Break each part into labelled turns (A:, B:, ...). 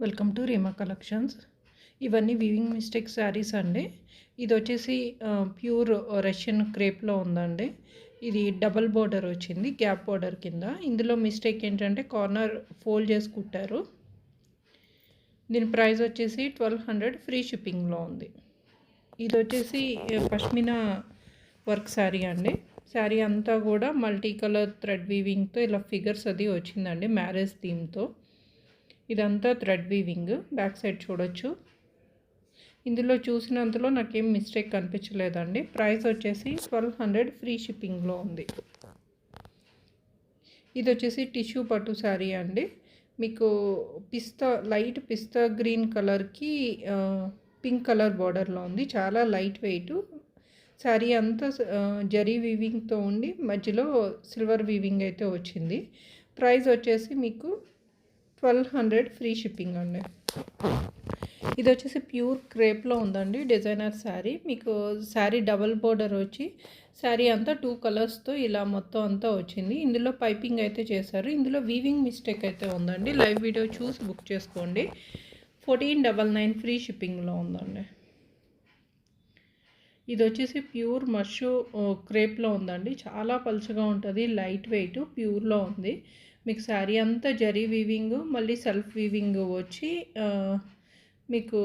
A: Welcome to Reema collections. ఇవన్నీ weaving mistake saris అండి. ఇది వచ్చేసి ప్యూర్ రష్యన్ క్రేప్లో ఉందండి. ఇది డబల్ బోర్డర్ వచ్చింది, గ్యాప్ బోర్డర్ కింద. ఇందులో మిస్టేక్ ఏంటంటే కార్నర్ ఫోల్డ్ చేసి కుట్టారు. దీని ప్రైస్ వచ్చేసి 1200, ఫ్రీ షిప్పింగ్లో ఉంది. ఇది వచ్చేసి పష్మినా వర్క్ శారీ అండి. శారీ అంతా కూడా మల్టీ కలర్ థ్రెడ్ వీవింగ్తో ఇలా ఫిగర్స్ అది వచ్చిందండి, మ్యారేజ్ థీమ్తో. ఇదంతా థ్రెడ్ వీవింగ్. బ్యాక్ సైడ్ చూడొచ్చు. ఇందులో చూసినంతలో నాకేం మిస్టేక్ కనిపించలేదండి. ప్రైస్ వచ్చేసి 1200, ఫ్రీ షిప్పింగ్లో ఉంది. ఇది వచ్చేసి టిష్యూ పట్టు శారీ అండి. మీకు లైట్ పిస్తా గ్రీన్ కలర్కి పింక్ కలర్ బార్డర్లో ఉంది. చాలా లైట్ వెయిట్ శారీ అంతా జరీ వీవింగ్తో ఉండి మధ్యలో సిల్వర్ వీవింగ్ అయితే వచ్చింది. ప్రైస్ వచ్చేసి మీకు 1200, ఫ్రీ షిప్పింగ్ అండి. ఇది వచ్చేసి ప్యూర్ క్రేప్లో ఉందండి, డిజైనర్ శారీ. మీకు శారీ డబల్ బోర్డర్ వచ్చి శారీ అంతా 2 కలర్స్తో ఇలా మొత్తం అంతా వచ్చింది. ఇందులో పైపింగ్ అయితే చేశారు. ఇందులో వీవింగ్ మిస్టేక్ అయితే ఉందండి. లైవ్ వీడియో చూసి బుక్ చేసుకోండి. 1499, ఫ్రీ షిప్పింగ్లో ఉందండి. ఇది వచ్చేసి ప్యూర్ మషు క్రేప్లో ఉందండి. చాలా పలుచగా ఉంటుంది, లైట్ వెయిట్, ప్యూర్లో ఉంది. మీకు శారీ అంతా జరీ వీవింగ్, మళ్ళీ సెల్ఫ్ వీవింగ్ వచ్చి మీకు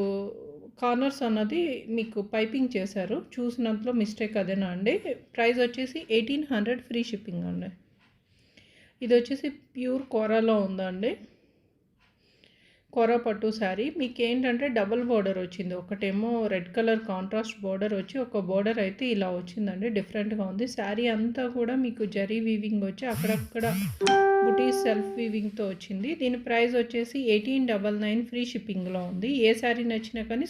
A: కార్నర్స్ అన్నది మీకు పైపింగ్ చేశారు. చూసినంతలో మిస్టేక్ అదేనా అండి. ప్రైస్ వచ్చేసి 1800, ఫ్రీ షిప్పింగ్ అండి. ఇది వచ్చేసి ప్యూర్ కోరాలో ఉందండి, కోరా పట్టు శారీ. మీకు ఏంటంటే డబుల్ బోర్డర్ వచ్చింది. ఒకటేమో రెడ్ కలర్ కాంట్రాస్ట్ బోర్డర్ వచ్చి, ఒక బోర్డర్ అయితే ఇలా వచ్చిందండి, డిఫరెంట్గా ఉంది. శారీ అంతా కూడా మీకు జరీ వీవింగ్ వచ్చి అక్కడక్కడ బుటీస్ సెల్ఫ్ వీవింగ్తో వచ్చింది. దీని ప్రైస్ వచ్చేసి 1899, ఫ్రీ షిప్పింగ్లో ఉంది. ఏ శారీ నచ్చినా కానీ